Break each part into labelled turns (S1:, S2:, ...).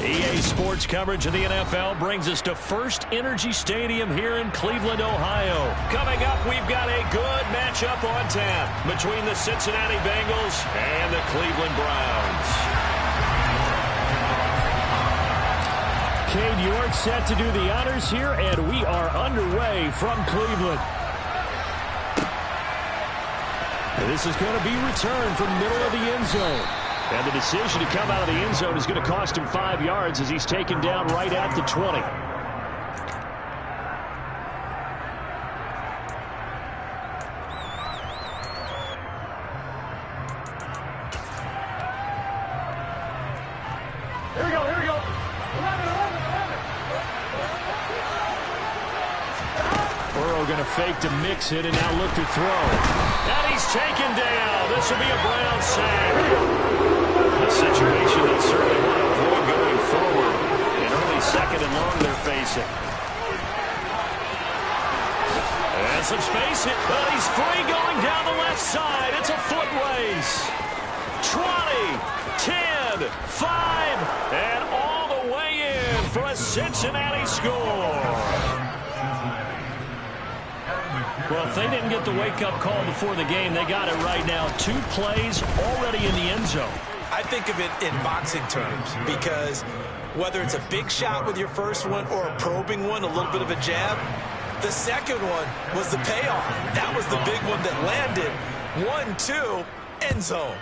S1: EA Sports coverage of the NFL brings us to First Energy Stadium here in Cleveland, Ohio. Coming up, we've got a good matchup on tap between the Cincinnati Bengals and the Cleveland Browns. Cade York set to do the honors here, and we are underway from Cleveland. This is going to be returned from the middle of the end zone. And the decision to come out of the end zone is going to cost him 5 yards as he's taken down right at the 20.
S2: Here we go, here we go. 11.
S1: Burrow going to fake to mix it and now look to throw. And he's taken down. This will be a Brown sack. A situation they certainly want to avoid going forward. An early second and long they're facing. And some space. But he's free going down the left side. It's a foot race. 20, 10, 5, and all the way in for a Cincinnati score. Well, if they didn't get the wake-up call before the game, they got it right now. 2 plays already in the end zone.
S3: I think of it in boxing terms because whether it's a big shot with your first one or a probing one, a little bit of a jab, the second one was the payoff. That was the big one that landed. 1-2, end zone.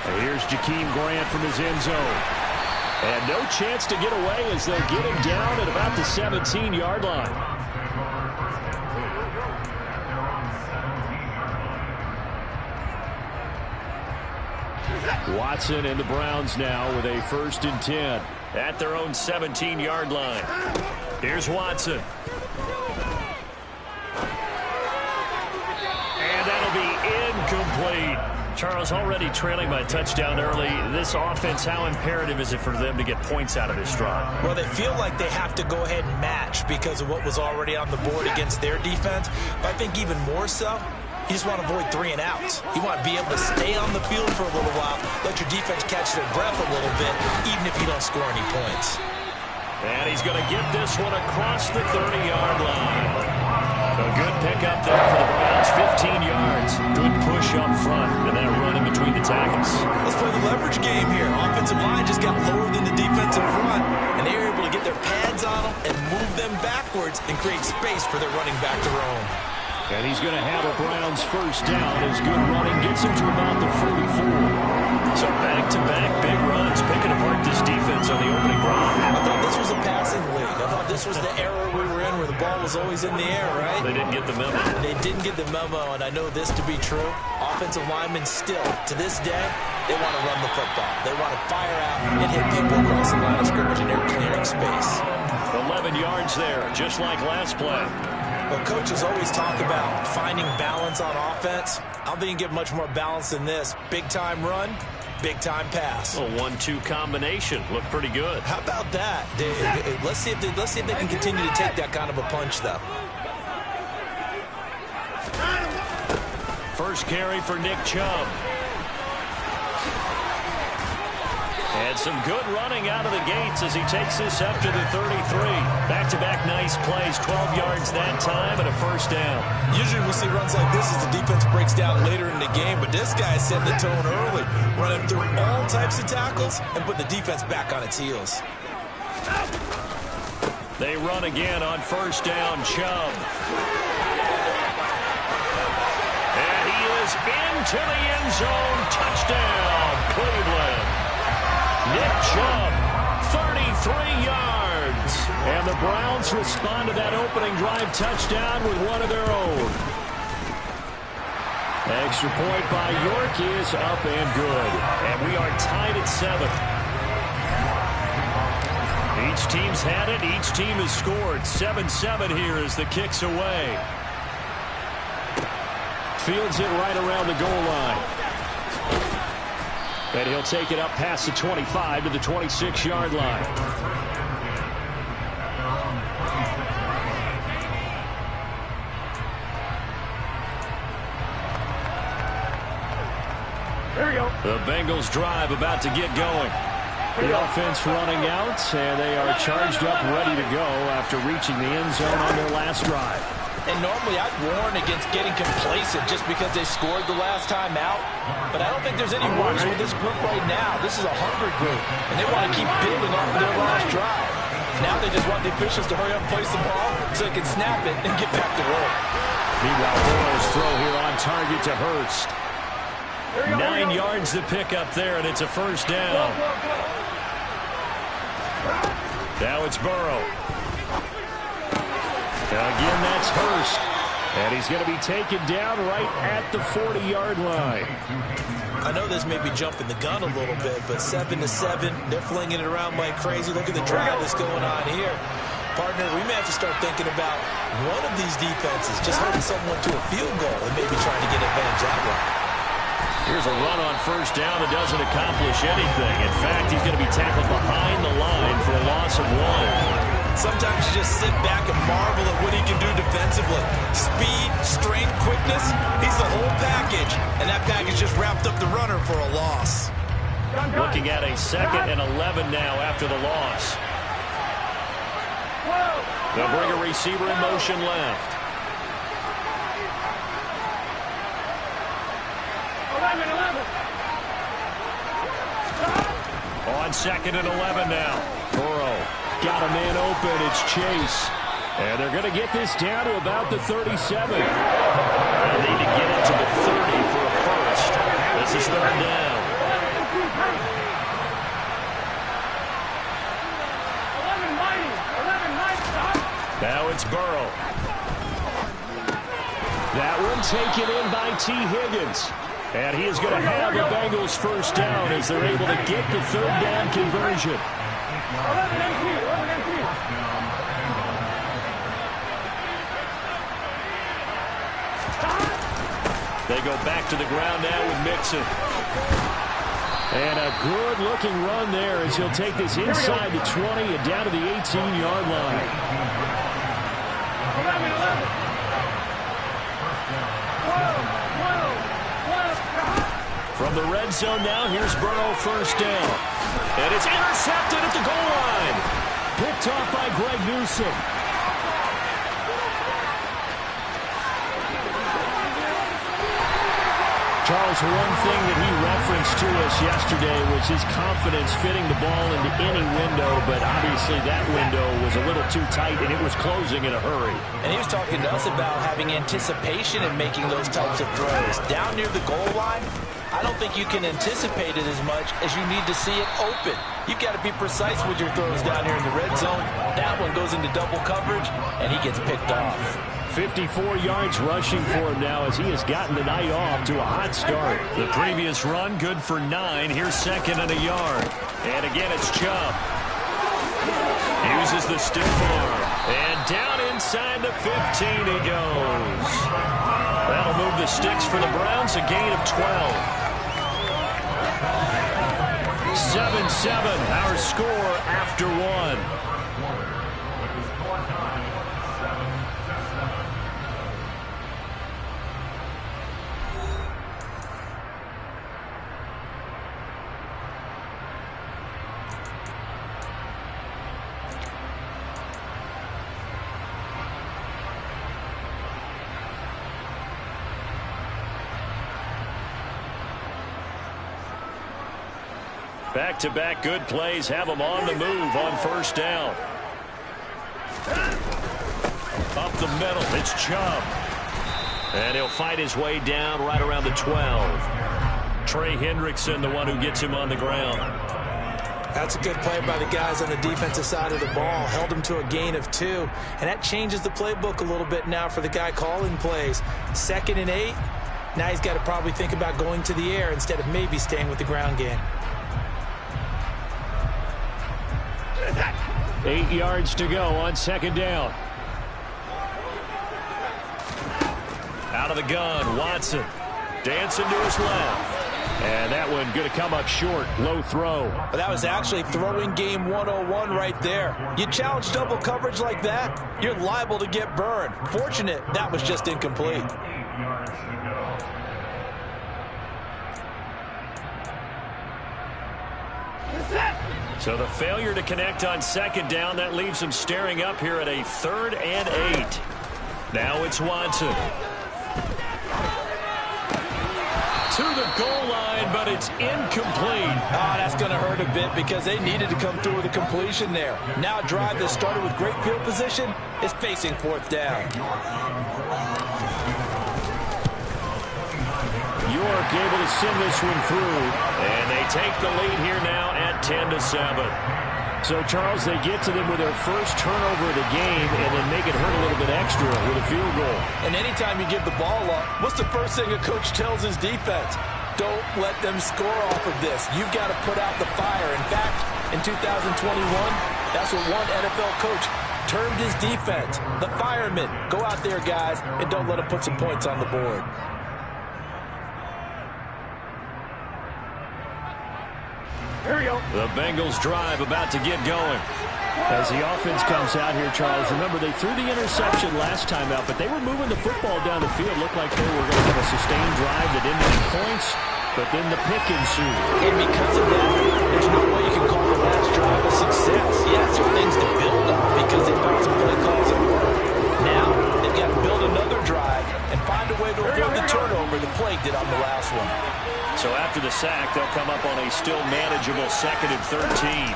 S1: And here's Jakeem Grant from his end zone. And no chance to get away as they'll get him down at about the 17-yard line. Watson and the Browns now with a 1st and 10 at their own 17-yard line. Here's Watson. And that'll be incomplete. Charles, already trailing by a touchdown early. This offense, how imperative is it for them to get points out of this drive?
S3: Well, they feel like they have to go ahead and match because of what was already on the board against their defense. But I think even more so, you just want to avoid 3 and outs. You want to be able to stay on the field for a little while, let your defense catch their breath a little bit, even if you don't score any points.
S1: And he's going to get this one across the 30-yard line. A good pickup there for the Browns, 15 yards. Good push up front, and then a run in between the tackles.
S3: Let's play the leverage game here. Offensive line just got lower than the defensive front, and they were able to get their pads on them and move them backwards and create space for their running back to roam.
S1: And he's going to have a Browns 1st down as good running gets him to about the 44. So back-to-back big runs, picking apart this defense on the opening drive.
S3: I thought this was a passing league. I thought this was the era we were in where the ball was always in the air, right?
S1: They didn't get the memo.
S3: They didn't get the memo, and I know this to be true. Offensive linemen still, to this day, they want to run the football. They want to fire out and hit people across the line of scrimmage, and they're clearing space.
S1: 11 yards there, just like last play.
S3: Well, coaches always talk about finding balance on offense. I don't think you get much more balance than this. Big-time run, big-time pass.
S1: A 1-2 combination. Looked pretty good.
S3: How about that? Let's see if they can continue to take that kind of a punch, though.
S1: First carry for Nick Chubb. And some good running out of the gates as he takes this up to the 33. Back-to-back nice plays, 12 yards that time and a 1st down.
S3: Usually we see runs like this as the defense breaks down later in the game, but this guy set the tone early, running through all types of tackles and put the defense back on its heels.
S1: They run again on 1st down, Chubb. And he is into the end zone. Touchdown, Cleveland. Nick Chubb, 33 yards. And the Browns respond to that opening drive touchdown with one of their own. Extra point by York is up and good. And we are tied at 7. Each team's had it. Each team has scored. 7-7 here as the kick's away. Fields it right around the goal line. And he'll take it up past the 25 to the 26-yard line.
S2: Here we go.
S1: The Bengals drive about to get going. The offense running out, and they are charged up, ready to go after reaching the end zone on their last drive.
S3: And normally I'd warn against getting complacent just because they scored the last time out. But I don't think there's any worries with this group right now. This is a hungry group, and they want to keep building off of their last drive. Now they just want the officials to hurry up and place the ball so they can snap it and get back to work.
S1: Meanwhile, Burrow's throw here on target to Hurst. 9 yards to pick up there, and it's a first down. Now it's Burrow. Again, that's Hurst. And he's going to be taken down right at the 40-yard line.
S3: I know this may be jumping the gun a little bit, but 7-7, they're flinging it around like crazy. Look at the drive that's going on here. Partner, we may have to start thinking about one of these defenses just holding someone to a field goal and maybe trying to get advantage that way.
S1: Here's a run on first down that doesn't accomplish anything. In fact, he's going to be tackled behind the line for a loss of 1.
S3: Sometimes you just sit back and marvel at what he can do defensively. Speed, strength, quickness, he's the whole package. And that package just wrapped up the runner for a loss.
S1: Looking at a 2nd and 11 now after the loss. They'll bring a receiver in motion left.
S2: 11.
S1: On 2nd and 11 now. Burrow got a man open. It's Chase. And they're going to get this down to about the 37. They'll need to get it to the 30 for a first. This is 3rd down.
S2: 11,
S1: now it's Burrow. That one taken in by T. Higgins. And he is going to have the Bengals first down as they're able to get the 3rd down conversion.
S2: 11.
S1: They go back to the ground now with Mixon. And a good-looking run there as he'll take this inside the 20 and down to the 18-yard line.
S2: 11.
S1: From the red zone now, here's Burrow, first down. And it's intercepted at the goal line. Picked off by Greg Newsome. Charles, one thing that he referenced to us yesterday was his confidence fitting the ball into any window, but obviously that window was a little too tight, and it was closing in a hurry.
S3: And he was talking to us about having anticipation in making those types of throws. Down near the goal line, I don't think you can anticipate it as much as you need to see it open. You've got to be precise with your throws down here in the red zone. That one goes into double coverage, and he gets picked off.
S1: 54 yards rushing for him now as he has gotten the night off to a hot start. The previous run good for 9. Here's 2nd and a yard. And again, it's Chubb. Uses the stiff arm. And down inside the 15 he goes. That'll move the sticks for the Browns, a gain of 12. 7-7, our score after 1. Back-to-back good plays have them on the move on first down. Up the middle, it's Chubb. And he'll fight his way down right around the 12. Trey Hendrickson, the one who gets him on the ground.
S3: That's a good play by the guys on the defensive side of the ball. Held him to a gain of 2. And that changes the playbook a little bit now for the guy calling plays. 2nd and 8. Now he's got to probably think about going to the air instead of maybe staying with the ground game.
S1: 8 yards to go on 2nd down. Out of the gun, Watson. Dancing to his left. And that one going to come up short. Low throw.
S3: But that was actually throwing game 101 right there. You challenge double coverage like that, you're liable to get burned. Fortunate that was just incomplete.
S1: So the failure to connect on second down, that leaves them staring up here at a 3rd and 8. Now it's Watson. To the goal line, but it's incomplete.
S3: Oh, that's going to hurt a bit because they needed to come through with a completion there. Now a drive that started with great field position is facing 4th down.
S1: York able to send this one through, and they take the lead here now at 10-7. So, Charles, they get to them with their first turnover of the game and then make it hurt a little bit extra with a field goal. And anytime you give the ball up, what's the first thing a coach tells his defense? Don't let them score off of this. You've got to put out the fire. In fact, in 2021, that's what one NFL coach termed his defense, the firemen. Go out there, guys, and don't let them put some points on the board.
S2: Here we go.
S1: The Bengals drive about to get going. As the offense comes out here, Charles, remember they threw the interception last time out, but they were moving the football down the field. Looked like they were going to have a sustained drive that ended in points, but then the pick ensued. And because of that, there's no way you can call the last drive a success. Yes, there are things to build up because they found some play calls that work. Now, they've got to build another drive and find a way to avoid the turnover the play did on the last one. So after the sack, they'll come up on a still manageable 2nd and 13.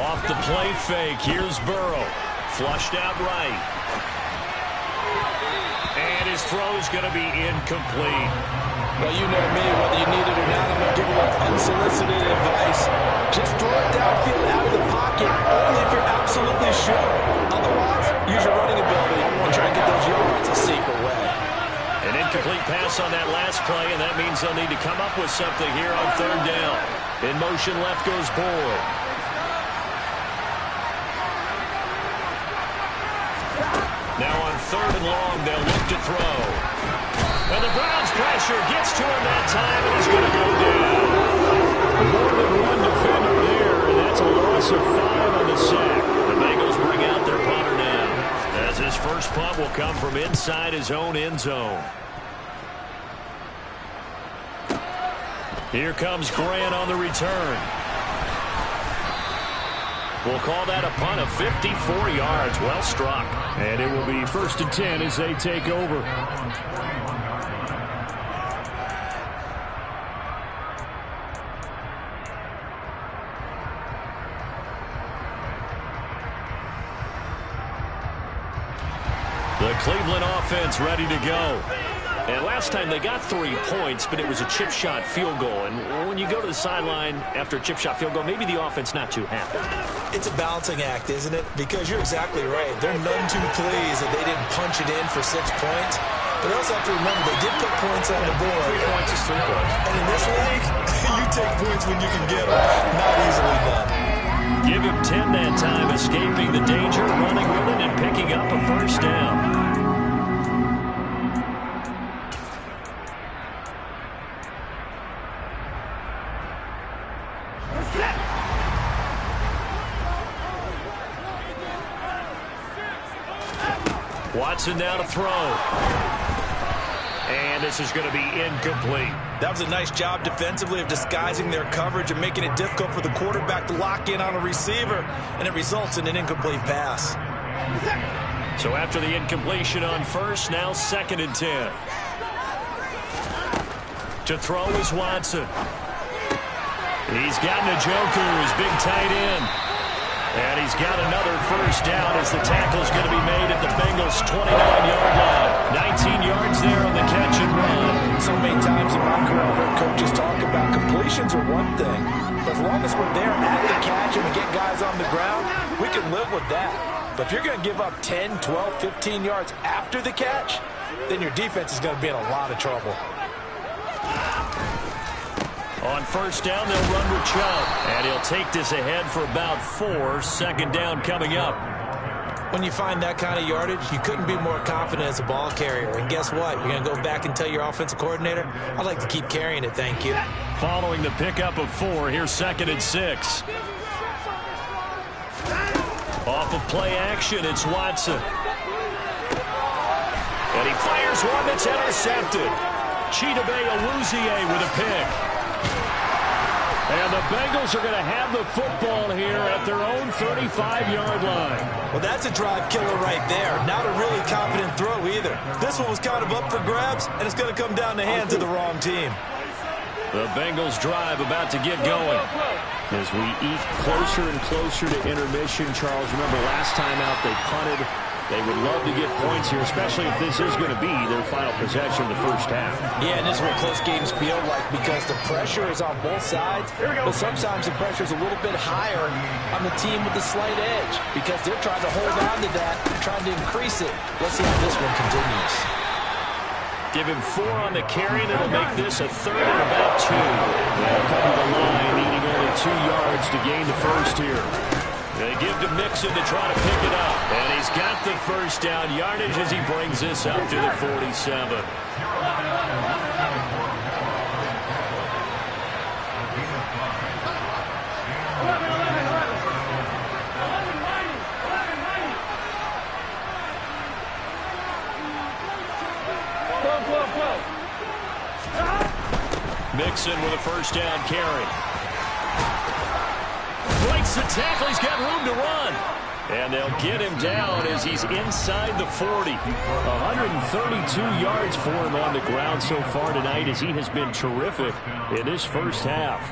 S1: Off the play fake, here's Burrow. Flushed out right. And his throw's going to be incomplete.
S3: Well, you know me, whether you need it or not, I'm going to give away unsolicited advice. Just throw it downfield out of the pocket, only if you're absolutely sure. Otherwise, use your running ability and try and get those yards a secret way. An incomplete pass on that last play, and that means they'll need to come up with something here on 3rd down. In motion, left goes Boyd. Now on 3rd and long, they'll look to throw. And the Browns pressure gets to him that time, and he's going to go down. More than one defender there, and that's a loss of 5 on the sack. The Bengals bring out their punter now, as his first punt will come from inside his own end zone. Here comes Grant on the return. We'll call that a punt of 54 yards. Well struck. And it will be 1st and 10 as they take over. The Cleveland offense ready to go. And last time they got 3 points, but it was a chip shot field goal. And when you go to the sideline after a chip shot field goal, maybe the offense not too happy. It's a balancing act, isn't it? Because you're exactly right. They're none too pleased that they didn't punch it in for 6 points. But they also have to remember they did put points on the board. 3 points is 3 points. And in this league, you take points when you can get them. Not easily done. Give him 10 that time, escaping the danger, running with it, and picking up a 1st down. Watson now to throw. And this is going to be incomplete. That was a nice job defensively of disguising their coverage and making it difficult for the quarterback to lock in on a receiver, and it results in an incomplete pass. So after the incompletion on 1st, now 2nd and 10. To throw is Watson. He's got Njoku, his big tight end. And he's got another 1st down as the tackle's going to be made at the Bengals' 29-yard line. 19 yards there on the catch and run. So many times in my career, I've heard coaches talk about completions are one thing. But as long as we're there at the catch and we get guys on the ground, we can live with that. But if you're going to give up 10, 12, 15 yards after the catch, then your defense is going to be in a lot of trouble. On 1st down, they'll run with Chubb. And he'll take this ahead for about 4. 2nd down coming up. When you find that kind of yardage, you couldn't be more confident as a ball carrier. And guess what? You're going to go back and tell your offensive coordinator, I'd like to keep carrying it, thank you. Following the pickup of 4, here's 2nd and 6. Off of play action, it's Watson. And he fires one that's intercepted. Chidobe Awuzie with a pick. And the
S1: Bengals are going to have the football here at their own 35-yard line.
S3: Well, that's a drive killer right there. Not a really confident throw either. This one was kind of up for grabs, and it's going to come down the hands of the wrong team.
S1: The Bengals drive about to get going. As we eat closer and closer to intermission, Charles, remember last time out they punted. They would love to get points here, especially if this is going to be their final possession in the first half.
S3: Yeah, and this is what close games feel like because the pressure is on both sides, but sometimes the pressure is a little bit higher on the team with the slight edge because they're trying to hold on to that, trying to increase it. Let's see how this one continues.
S1: Give him 4 on the carry, and it'll make this a third and about 2. They'll come to the line, needing only 2 yards to gain the first here. They give to Mixon to try to pick it up. And he's got the first down yardage as he brings this up to the 47. Mixon with a first down carry. Breaks the tackle. He's got room to run. And they'll get him down as he's inside the 40. 132 yards for him on the ground so far tonight as he has been terrific in this first half.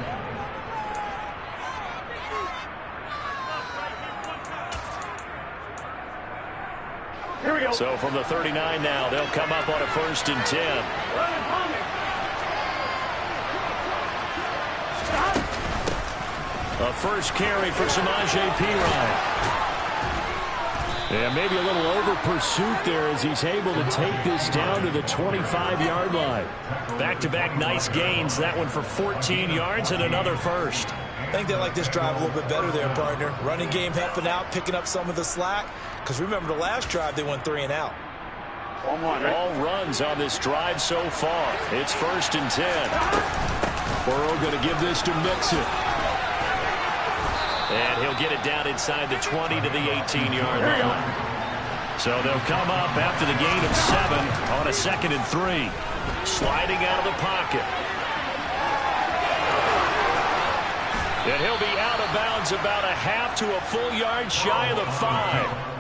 S2: Here we go.
S1: So from the 39 now, they'll come up on a 1st and 10. A first carry for Samaje Perine. And maybe a little over pursuit there as he's able to take this down to the 25-yard line. Back-to-back nice gains. That one for 14 yards and another first.
S3: I think they like this drive a little bit better there, partner. Running game helping out, picking up some of the slack. Because remember the last drive, they went 3 and out.
S1: All runs on this drive so far. It's 1st and 10. Burrow going to give this to Mixon. And he'll get it down inside the 20 to the 18-yard line. So they'll come up after the gain of 7 on a 2nd and 3. Sliding out of the pocket. And he'll be out of bounds about a half to a full yard shy of the 5.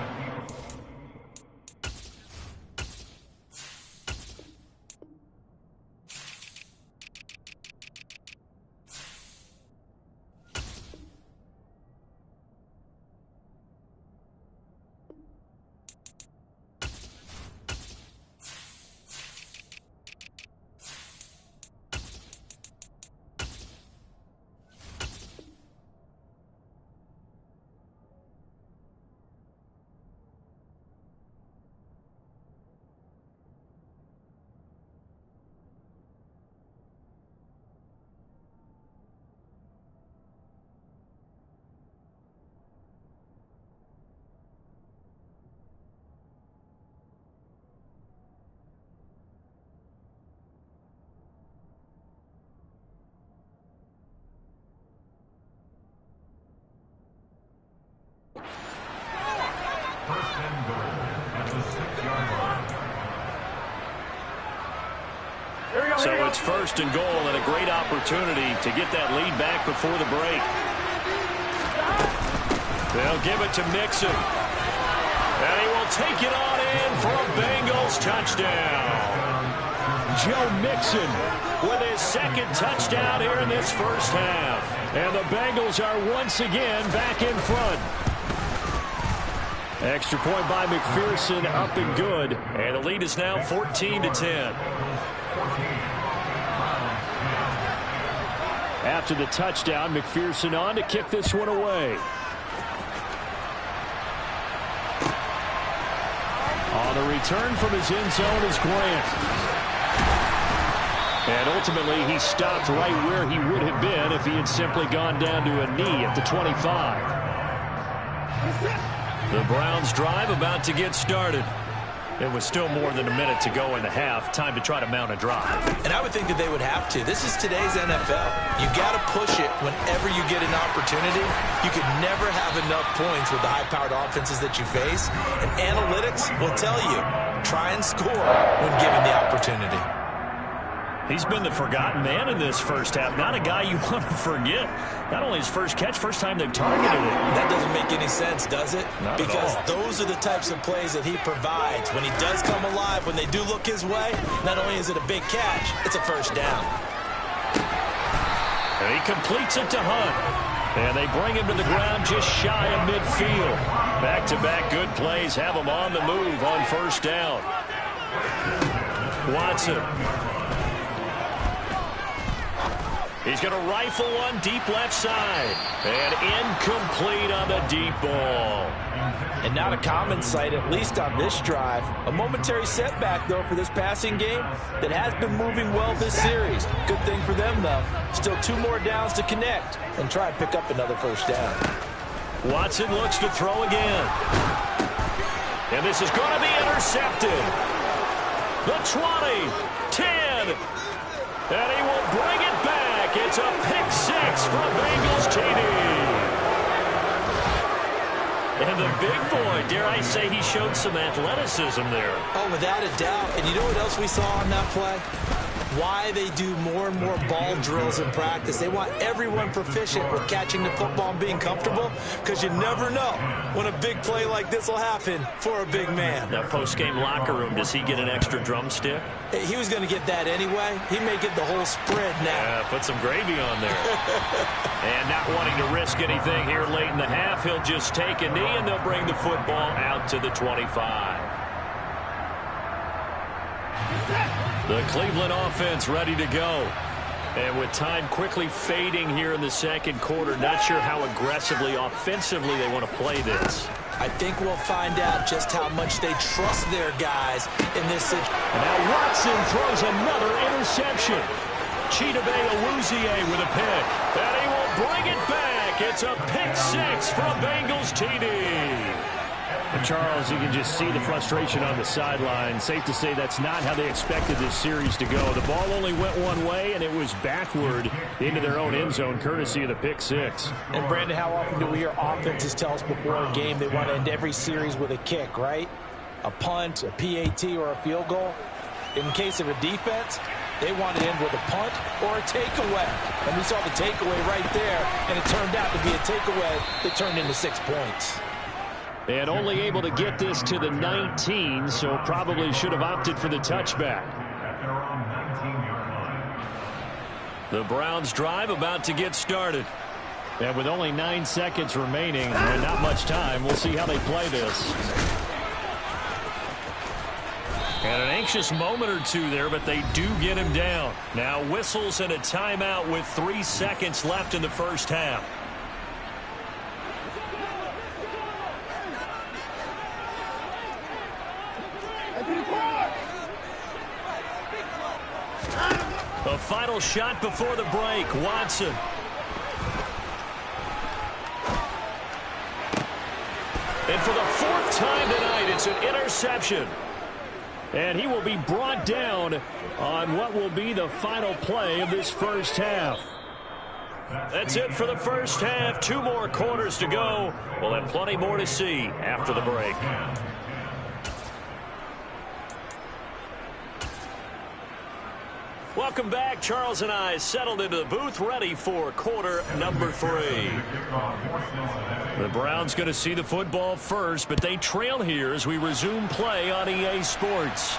S1: So it's 1st and goal and a great opportunity to get that lead back before the break. They'll give it to Mixon. And he will take it on in for a Bengals touchdown. Joe Mixon with his 2nd touchdown here in this first half. And the Bengals are once again back in front. Extra point by McPherson, up and good. And the lead is now 14-10. After the touchdown, McPherson on to kick this one away. On the return from his end zone is Grant. And ultimately, he stopped right where he would have been if he had simply gone down to a knee at the 25. The Browns drive about to get started. It was still more than a minute to go in the half. Time to try to mount a drive.
S3: And I would think that they would have to. This is today's NFL. You got to push it whenever you get an opportunity. You could never have enough points with the high-powered offenses that you face. And analytics will tell you, try and score when given the opportunity.
S1: He's been the forgotten man in this first half. Not a guy you want to forget. Not only his first catch, first time they've targeted it.
S3: That doesn't make any sense, does it?
S1: Not
S3: because
S1: at all.
S3: Those are the types of plays that he provides. When he does come alive, when they do look his way, not only is it a big catch, it's a first down.
S1: And he completes it to Hunt. And they bring him to the ground just shy of midfield. Back-to-back good plays have him on the move on first down. Watson. He's going to rifle one deep left side. And incomplete on the deep ball.
S3: And not a common sight, at least on this drive. A momentary setback, though, for this passing game that has been moving well this series. Good thing for them, though. Still 2 more downs to connect and try and pick up another first down.
S1: Watson looks to throw again. And this is going to be intercepted. The 20, 10, and he will bring it back. It's a pick 6 from Bengals TD. And the big boy, dare I say, he showed some athleticism there.
S3: Oh, without a doubt. And you know what else we saw on that play? Why they do more and more ball drills in practice. They want everyone proficient with catching the football and being comfortable, because you never know when a big play like this will happen for a big man.
S1: That post-game locker room, does he get an extra drumstick?
S3: He was going to get that anyway. He may get the whole spread now.
S1: Yeah, put some gravy on there. And not wanting to risk anything here late in the half, he'll just take a knee, and they'll bring the football out to the 25. The Cleveland offense ready to go. And with time quickly fading here in the second quarter, not sure how aggressively, offensively they want to play this.
S3: I think we'll find out just how much they trust their guys in this situation.
S1: And now Watson throws another interception. Chidobe Awuzie with a pick. And he will bring it back. It's a pick 6 from Bengals TD. And Charles, you can just see the frustration on the sideline. Safe to say that's not how they expected this series to go. The ball only went one way, and it was backward into their own end zone, courtesy of the pick 6.
S3: And, Brandon, how often do we hear offenses tell us before a game they want to end every series with a kick, right? A punt, a PAT, or a field goal. In case of a defense, they want to end with a punt or a takeaway. And we saw the takeaway right there, and it turned out to be a takeaway that turned into 6 points.
S1: And only able to get this to the 19, so probably should have opted for the touchback. The Browns drive about to get started. And with only 9 seconds remaining and not much time, we'll see how they play this. And an anxious moment or two there, but they do get him down. Now whistles and a timeout with 3 seconds left in the first half. A final shot before the break. Watson. And for the 4th time tonight, it's an interception. And he will be brought down on what will be the final play of this first half. That's it for the first half. 2 more quarters to go. We'll have plenty more to see after the break. Welcome back. Charles and I settled into the booth, ready for quarter number 3. The Browns going to see the football first, but they trail here as we resume play on EA Sports.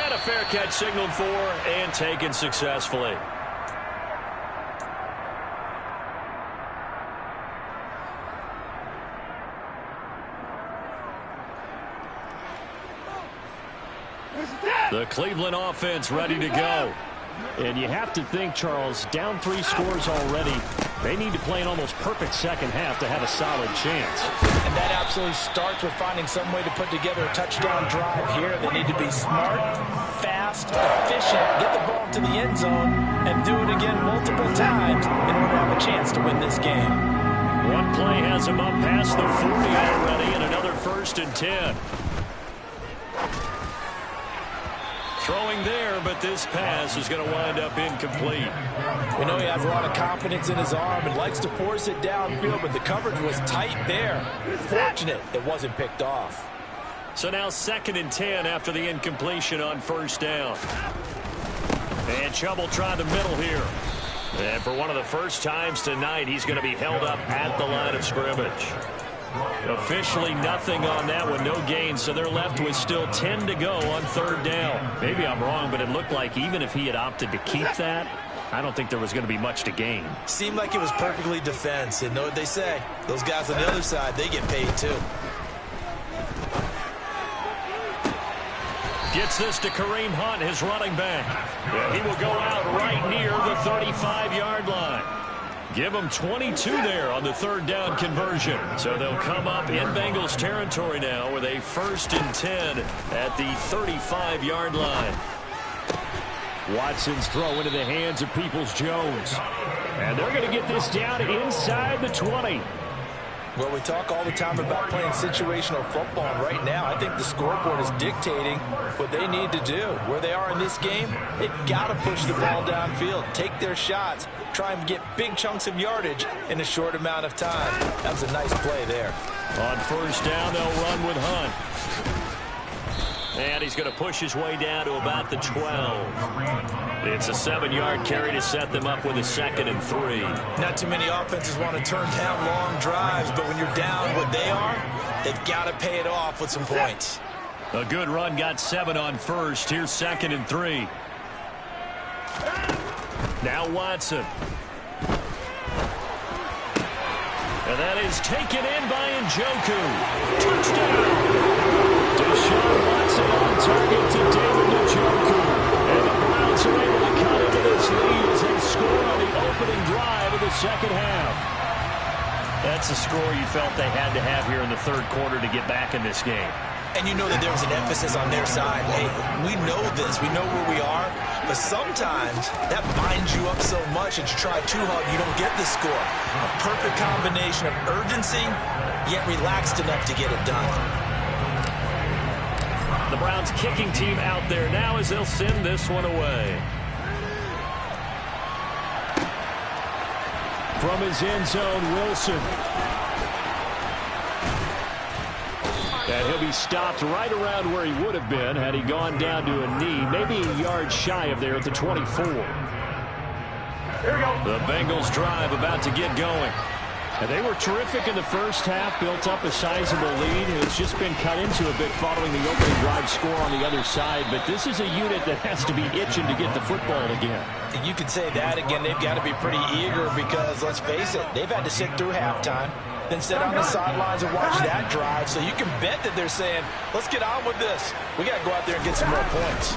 S1: And a fair catch signaled for and taken successfully. The Cleveland offense ready to go. And you have to think, Charles, down 3 scores already. They need to play an almost perfect second half to have a solid chance.
S3: And that absolutely starts with finding some way to put together a touchdown drive here. They need to be smart, fast, efficient, get the ball to the end zone, and do it again multiple times in order to have a chance to win this game.
S1: One play has him up past the 40 already, and another 1st and 10. Throwing there, but this pass is going to wind up incomplete.
S3: We know he has a lot of confidence in his arm and likes to force it downfield, but the coverage was tight there. Fortunate it wasn't picked off.
S1: So now 2nd and 10 after the incompletion on 1st down. And Chubb will try the middle here. And for one of the first times tonight, he's going to be held up at the line of scrimmage. Officially nothing on that one, no gain, so they're left with still 10 to go on third down. Maybe I'm wrong, but it looked like even if he had opted to keep that, I don't think there was going to be much to gain.
S3: Seemed like it was perfectly defense. And know what they say? Those guys on the other side, they get paid too.
S1: Gets this to Kareem Hunt, his running back. Yeah, he will go out right near the 35-yard line. Give them 22 there on the third down conversion. So they'll come up in Bengals territory now with a 1st and 10 at the 35-yard line. Watson's throw into the hands of Peoples-Jones. And they're going to get this down inside the 20.
S3: Well, we talk all the time about playing situational football, and right now I think the scoreboard is dictating what they need to do. Where they are in this game, they've got to push the ball downfield, take their shots, try and get big chunks of yardage in a short amount of time. That was a nice play there.
S1: On first down, they'll run with Hunt. And he's going to push his way down to about the 12. It's a 7-yard carry to set them up with a 2nd and 3.
S3: Not too many offenses want to turn down long drives, but when you're down what they are, they've got to pay it off with some points.
S1: A good run, got 7 on first. Here's 2nd and 3. Now Watson. And that is taken in by Njoku. Touchdown! Deshaun Watson on target to David Njoku. And the Browns are able to cut into this lead as they score on the opening drive of the second half. That's a score you felt they had to have here in the third quarter to get back in this game.
S3: And you know that there was an emphasis on their side. Hey, we know this. We know where we are. But sometimes that binds you up so much that you try too hard, you don't get the score. A perfect combination of urgency, yet relaxed enough to get it done.
S1: The Browns kicking team out there now as they'll send this one away. From his end zone, Wilson. And he'll be stopped right around where he would have been had he gone down to a knee, maybe a yard shy of there at the 24.
S2: Here we go.
S1: The Bengals drive about to get going. And they were terrific in the first half, built up a sizable lead. It's just been cut into a bit following the opening drive score on the other side. But this is a unit that has to be itching to get the football again.
S3: You could say that again. They've got to be pretty eager because, let's face it, they've had to sit through halftime, then sit on the sidelines and watch that drive. So you can bet that they're saying, let's get on with this. We got to go out there and get some more points.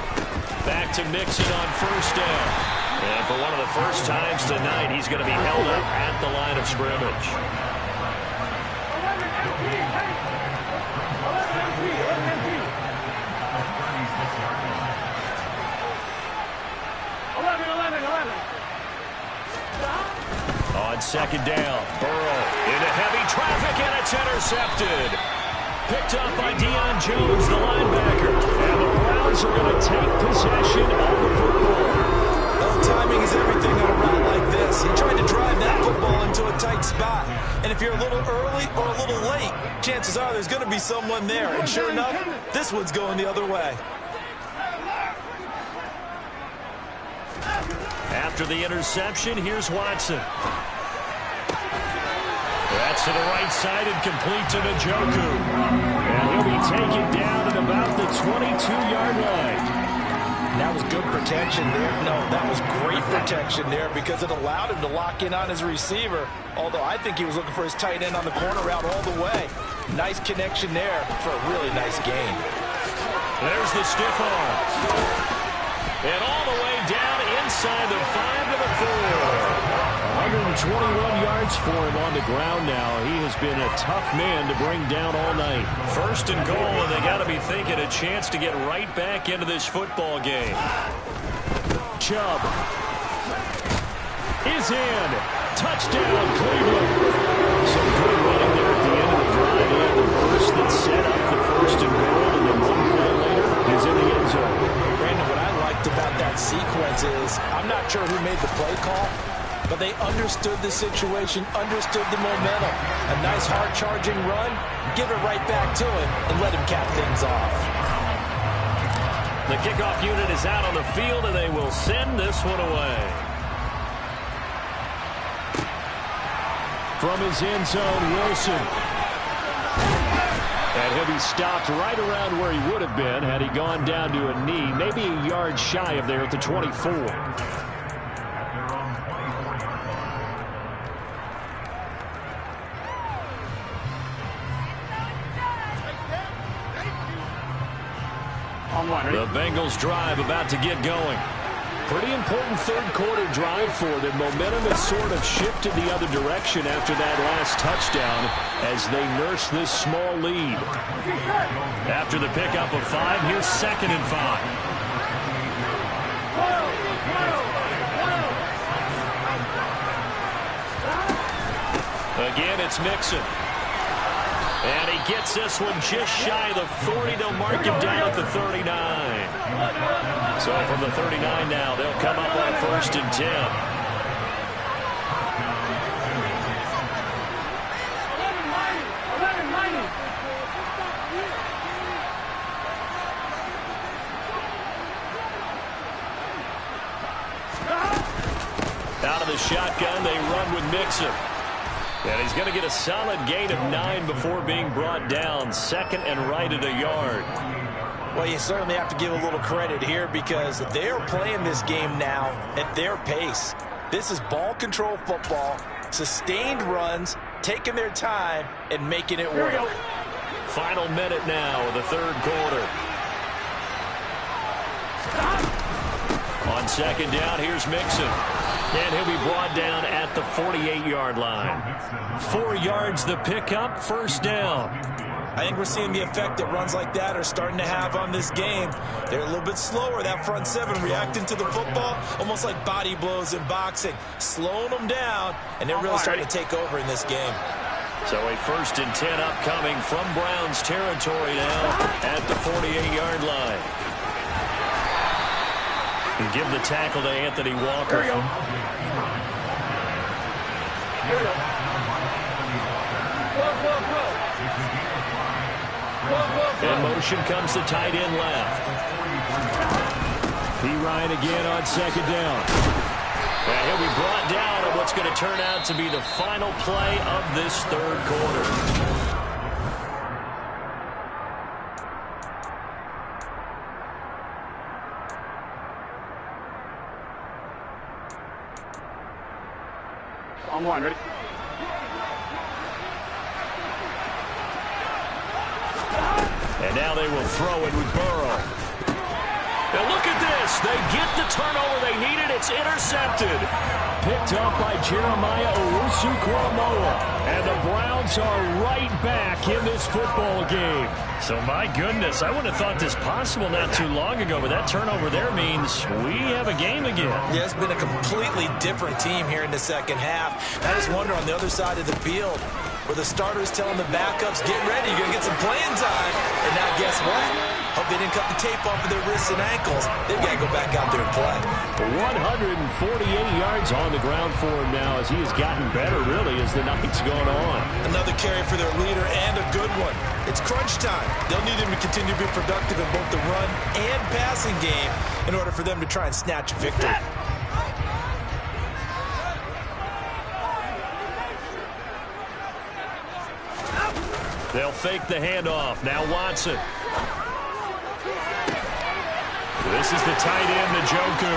S1: Back to Mixon on first down. And for one of the first times tonight, he's going to be held up at the line of scrimmage. On second down, Burrow into heavy traffic, and it's intercepted. Picked up by Deion Jones, the linebacker. And the Browns are going to take possession of the football.
S3: Well, timing is everything on a route like this. He tried to drive that football into a tight spot. And if you're a little early or a little late, chances are there's going to be someone there. And sure enough, this one's going the other way.
S1: After the interception, here's Watson. That's to the right side and complete to Njoku. And he'll be taken down at about the 22-yard line.
S3: That was good protection there. No, that was great protection there because it allowed him to lock in on his receiver. Although I think he was looking for his tight end on the corner route all the way. Nice connection there for a really nice gain.
S1: There's the stiff arm. And all the way down inside the 5 to the 4. 121 yards for him on the ground now. He has been a tough man to bring down all night. First and goal, and they got to be thinking a chance to get right back into this football game. Chubb is in. Touchdown, Cleveland. Some good running there at the end of the drive. He had the burst that set up the first and goal, and then one play later, he's in the end zone.
S3: Brandon, what I liked about that sequence is I'm not sure who made the play call, but they understood the situation, understood the momentum. A nice hard-charging run, give it right back to him, and let him cap things off.
S1: The kickoff unit is out on the field, and they will send this one away. From his end zone, Wilson. And he'll be stopped right around where he would have been had he gone down to a knee, maybe a yard shy of there at the 24. The Bengals drive about to get going. Pretty important third-quarter drive for them. Momentum has sort of shifted the other direction after that last touchdown as they nurse this small lead. After the pickup of 5, here's 2nd and 5. Again, it's Mixon. And he gets this one just shy of the 40. They'll mark him down at the 39. So from the 39 now, they'll come up on a 1st and 10. Out of the shotgun, they run with Mixon. And he's going to get a solid gain of 9 before being brought down. 2nd and right at a yard.
S3: Well, you certainly have to give a little credit here because they're playing this game now at their pace. This is ball control football, sustained runs, taking their time, and making it work.
S1: Final minute now of the 3rd quarter. On 2nd down, here's Mixon. And he'll be brought down at the 48-yard line. 4 yards the pickup, 1st down.
S3: I think we're seeing the effect that runs like that are starting to have on this game. They're a little bit slower, that front 7, reacting to the football, almost like body blows in boxing, slowing them down, and they're really starting to take over in this game.
S1: So a 1st and 10 upcoming from Browns territory now at the 48-yard line. And give the tackle to Anthony Walker.
S2: Here we go. Here we go.
S1: In motion comes the tight end left. P. Ryan again on 2nd down. And he'll be brought down on what's going to turn out to be the final play of this 3rd quarter.
S2: On 1, ready?
S1: And now they will throw it with Burrow. Now look at this. They get the turnover they needed. It's intercepted. Picked up by Jeremiah Owusu-Koramoah. And the Browns are right back in this football game. So my goodness, I wouldn't have thought this possible not too long ago, but that turnover there means we have a game again.
S3: Yeah, it's been a completely different team here in the 2nd half. I just wonder on the other side of the field, where the starters telling the backups, get ready, you're going to get some playing time. And now guess what? Hope they didn't cut the tape off of their wrists and ankles. They've got to go back out there and play.
S1: 148 yards on the ground for him now as he has gotten better, really, as the night's gone on.
S3: Another carry for their leader and a good one. It's crunch time. They'll need him to continue to be productive in both the run and passing game in order for them to try and snatch a victory.
S1: They'll fake the handoff. Now Watson. This is the tight end, Njoku.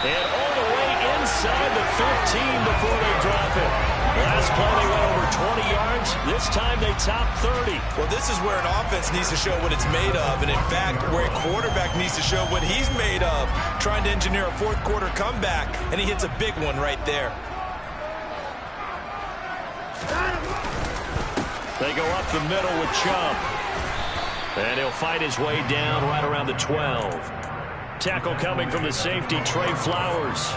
S1: And all the way inside the 15 before they drop it. Last play they went over 20 yards. This time they top 30.
S3: Well, this is where an offense needs to show what it's made of. And in fact, where a quarterback needs to show what he's made of. Trying to engineer a 4th quarter comeback. And he hits a big one right there.
S1: They go up the middle with Chubb. And he'll fight his way down right around the 12. Tackle coming from the safety, Trey Flowers.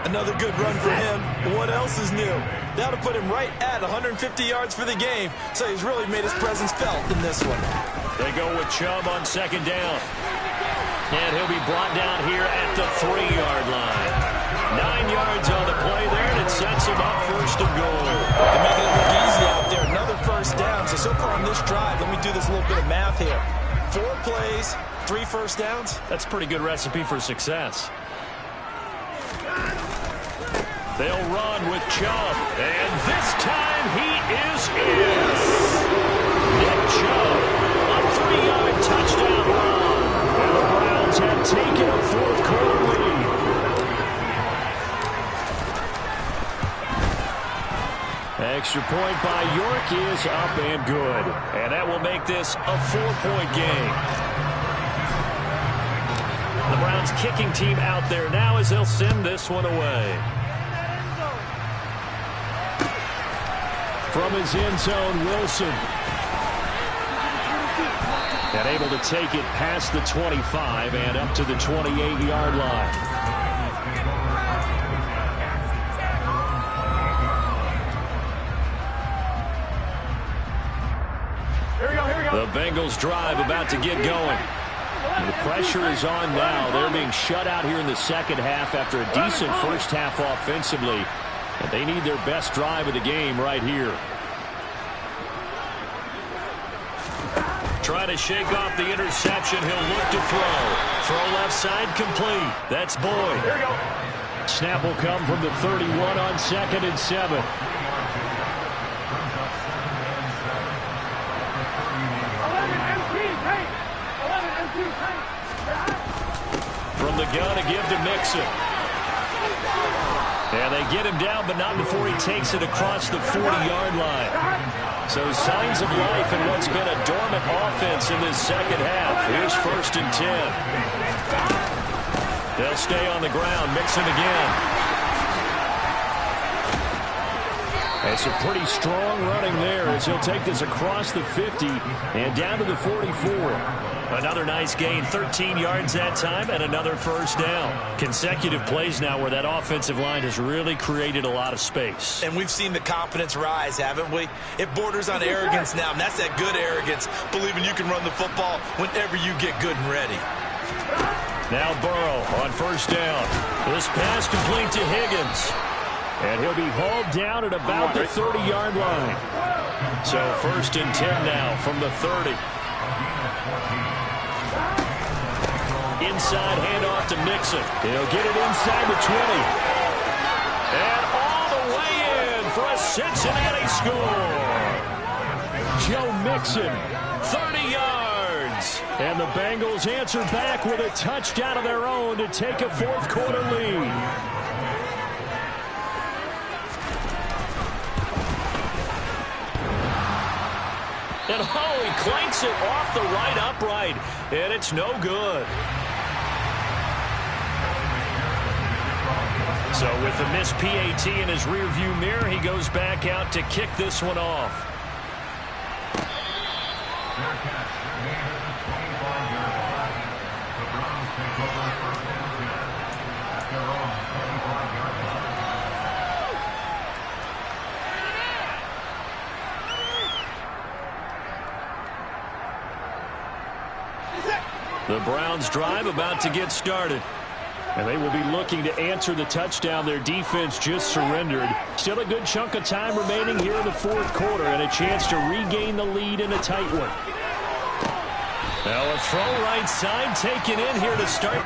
S3: Another good run for him. What else is new? That'll put him right at 150 yards for the game. So he's really made his presence felt in this one.
S1: They go with Chubb on 2nd down. And he'll be brought down here at the 3-yard line. 9 yards on the play there, and it sets him up 1st and goal.
S3: They're making it look easy out there. Another 1st down. So far on this drive, let me do this little bit of math here. 4 plays, 3 first downs.
S1: That's a pretty good recipe for success. They'll run with Chubb, and this time he is in. Nick Chubb, a 3-yard touchdown run, and the Browns have taken a fourth-quarter lead. Extra point by York is up and good, and that will make this a 4-point game. The Browns kicking team out there now as they'll send this one away. From his end zone, Wilson. And able to take it past the 25 and up to the 28-yard line. The Bengals drive about to get going. And the pressure is on now. They're being shut out here in the second half after a decent first half offensively. And they need their best drive of the game right here. Trying to shake off the interception. He'll look to throw. Throw left side complete. That's Boyd.
S2: Here we go.
S1: Snap will come from the 31 on 2nd and 7. From the gun to give to Mixon. And they get him down, but not before he takes it across the 40-yard line. So signs of life in what's been a dormant offense in this second half. Here's 1st and 10. They'll stay on the ground. Mixon again. It's a pretty strong running there as he'll take this across the 50 and down to the 44. Another nice gain, 13 yards that time, and another first down. Consecutive plays now where that offensive line has really created a lot of space.
S3: And we've seen the confidence rise, haven't we? It borders on arrogance now, and that's that good arrogance, believing you can run the football whenever you get good and ready.
S1: Now Burrow on first down. This pass complete to Higgins. And he'll be hauled down at about the 30-yard line. So 1st and 10 now from the 30. Inside handoff to Mixon. He'll get it inside the 20. And all the way in for a Cincinnati score. Joe Mixon, 30 yards. And the Bengals answer back with a touchdown of their own to take a fourth-quarter lead. And he clanks it off the right upright, and it's no good. So with the missed PAT in his rearview mirror, he goes back out to kick this one off. The Browns drive about to get started. And they will be looking to answer the touchdown their defense just surrendered. Still a good chunk of time remaining here in the fourth quarter and a chance to regain the lead in a tight one. Now a throw right side taken in here to start.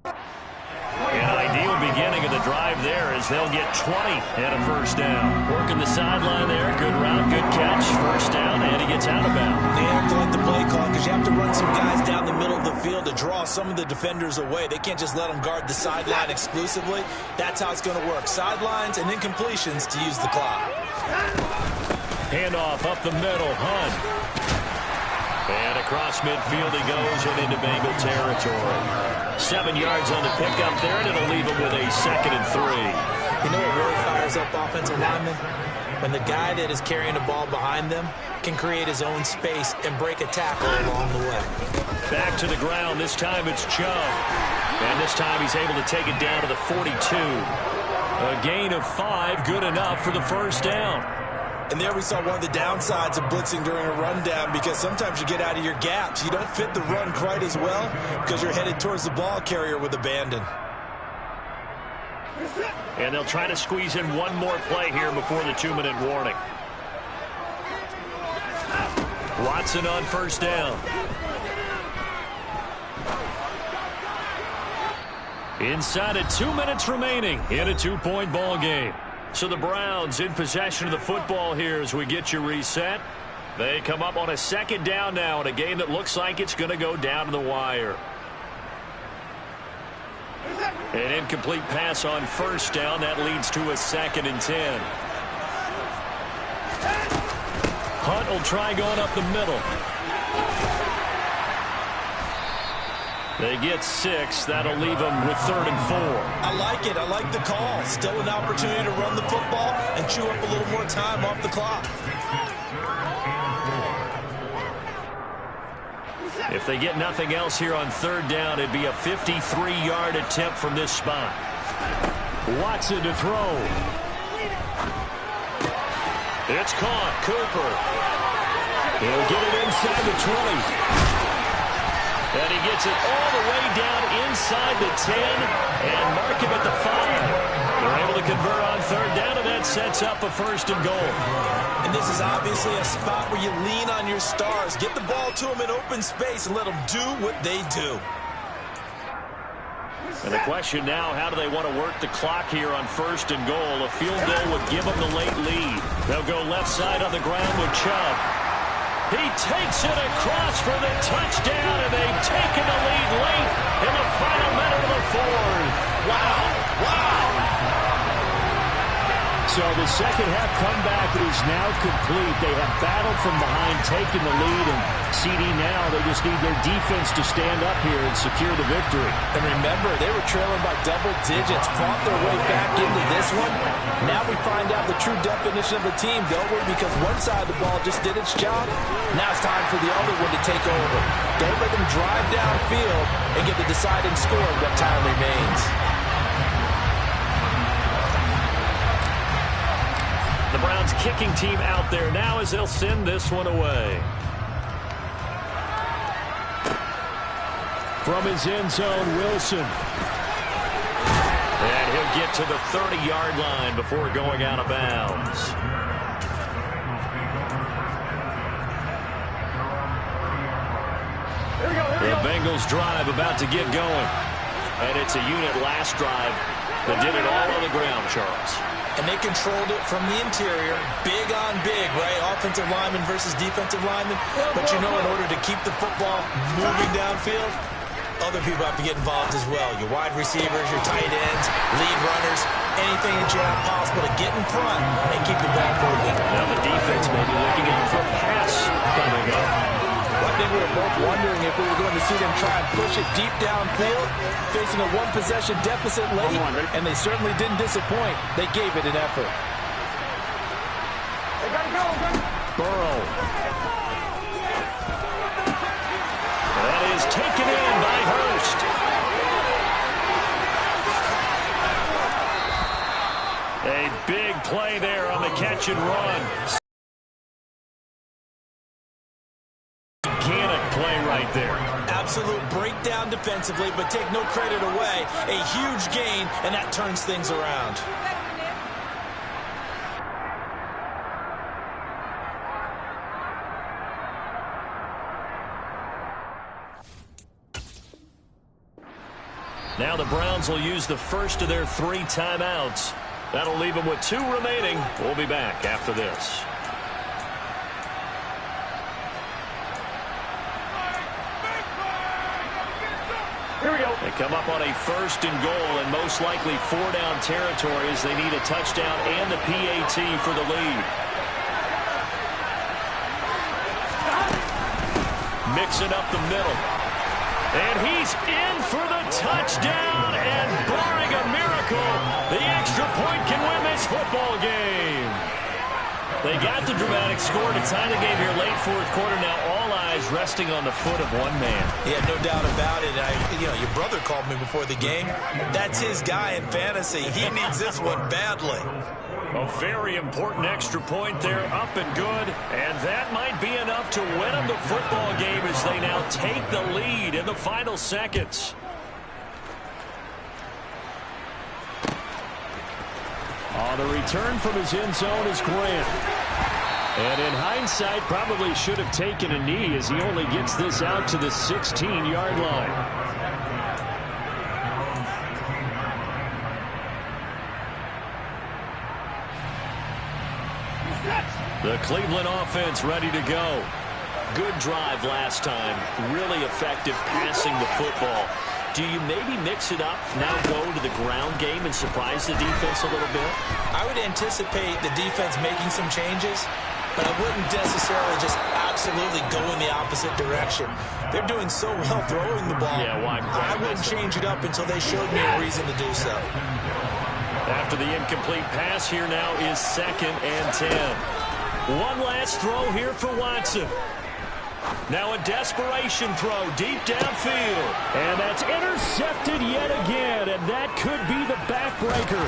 S1: An ideal beginning of the drive there as they'll get 20 and a first down. Working the sideline there. Good route, good catch. First down, and he gets out of bounds.
S3: They have to like the play call because you have to run some guys down the middle of the field to draw some of the defenders away. They can't just let them guard the sideline exclusively. That's how it's going to work. Sidelines and incompletions to use the clock.
S1: Handoff up the middle. Hunt. And across midfield he goes and into Bengal territory. 7 yards on the pickup there, and it'll leave him with a 2nd and 3.
S3: You know what really fires up offensive linemen? When the guy that is carrying the ball behind them can create his own space and break a tackle along the way.
S1: Back to the ground. This time it's Chubb. And this time he's able to take it down to the 42. A gain of 5, good enough for the first down.
S3: And there we saw one of the downsides of blitzing during a rundown because sometimes you get out of your gaps. You don't fit the run quite as well because you're headed towards the ball carrier with abandon.
S1: And they'll try to squeeze in one more play here before the 2-minute warning. Watson on first down. Inside of 2 minutes remaining in a 2-point ball game. So the Browns in possession of the football here as we get you reset. They come up on a second down now in a game that looks like it's going to go down to the wire. An incomplete pass on first down. That leads to a 2nd and 10. Hunt will try going up the middle. They get 6. That'll leave them with 3rd and 4.
S3: I like it. I like the call. Still an opportunity to run the football and chew up a little more time off the clock.
S1: If they get nothing else here on 3rd down, it'd be a 53-yard attempt from this spot. Watson to throw. It's caught. Cooper. He'll get it inside the 20. And he gets it all the way down inside the 10 and mark him at the 5. They're able to convert on 3rd down, and that sets up a 1st and goal.
S3: And this is obviously a spot where you lean on your stars. Get the ball to them in open space and let them do what they do.
S1: And the question now, how do they want to work the clock here on 1st and goal? A field goal would give them the late lead. They'll go left side on the ground with Chubb. He takes it across for the touchdown, and they've taken the lead late in the final minute of the 4th.
S3: Wow. Wow.
S4: So the second half comeback is now complete. They have battled from behind, taken the lead, and CD now, they just need their defense to stand up here and secure the victory.
S3: And remember, they were trailing by double digits, fought their way back into this one. Now we find out the true definition of the team, don't we? Because one side of the ball just did its job. Now it's time for the other one to take over. Don't let them drive downfield and get the deciding score of what time remains.
S1: The Browns kicking team out there now as they'll send this one away.
S4: From his end zone, Wilson.
S1: And he'll get to the 30-yard line before going out of bounds. The Bengals drive about to get going. And it's a unit last drive that did it all on the ground, Charles.
S3: And they controlled it from the interior, big on big, right? Offensive lineman versus defensive lineman. But you know, in order to keep the football moving downfield, other people have to get involved as well. Your wide receivers, your tight ends, lead runners, anything that you have possible to get in front and keep the ball moving.
S1: Now the defense may be looking out for a pass coming up.
S3: I think we were both wondering if we were going to see them try and push it deep downfield, facing a one-possession deficit late, and they certainly didn't disappoint. They gave it an effort.
S1: Burrow. That is taken in by Hurst. A big play there on the catch and run. Play right there.
S3: Absolute breakdown defensively, but take no credit away. A huge gain, and that turns things around.
S1: Now the Browns will use the first of their 3 timeouts. That'll leave them with 2 remaining. We'll be back after this.
S2: Here we go.
S1: They come up on a 1st and goal, and most likely 4-down territory as they need a touchdown and the PAT for the lead. Mixing up the middle. And he's in for the touchdown, and barring a miracle, the extra point can win this football game. They got the dramatic score to tie the game here late 4th quarter. Now all eyes resting on the foot of one man.
S3: Yeah, no doubt about it. Your brother called me before the game. That's his guy in fantasy. He needs this one badly.
S1: A very important extra point there, up and good. And that might be enough to win them the football game as they now take the lead in the final seconds.
S4: On the return from his end zone is Grant. And in hindsight, probably should have taken a knee as he only gets this out to the 16-yard line. The Cleveland offense ready to go. Good drive last time. Really effective passing the football. Do you maybe mix it up, now go to the ground game and surprise the defense a little bit?
S3: I would anticipate the defense making some changes, but I wouldn't necessarily just absolutely go in the opposite direction. They're doing so well throwing the ball.
S4: Yeah, why
S3: I wouldn't change it up until they showed me a reason to do so.
S4: After the incomplete pass, here now is 2nd and 10. One last throw here for Watson. Now a desperation throw deep downfield. And that's intercepted yet again, and that could be the backbreaker.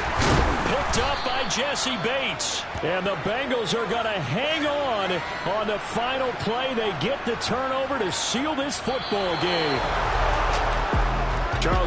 S4: Picked up by Jesse Bates. And the Bengals are going to hang on the final play. They get the turnover to seal this football game. Charles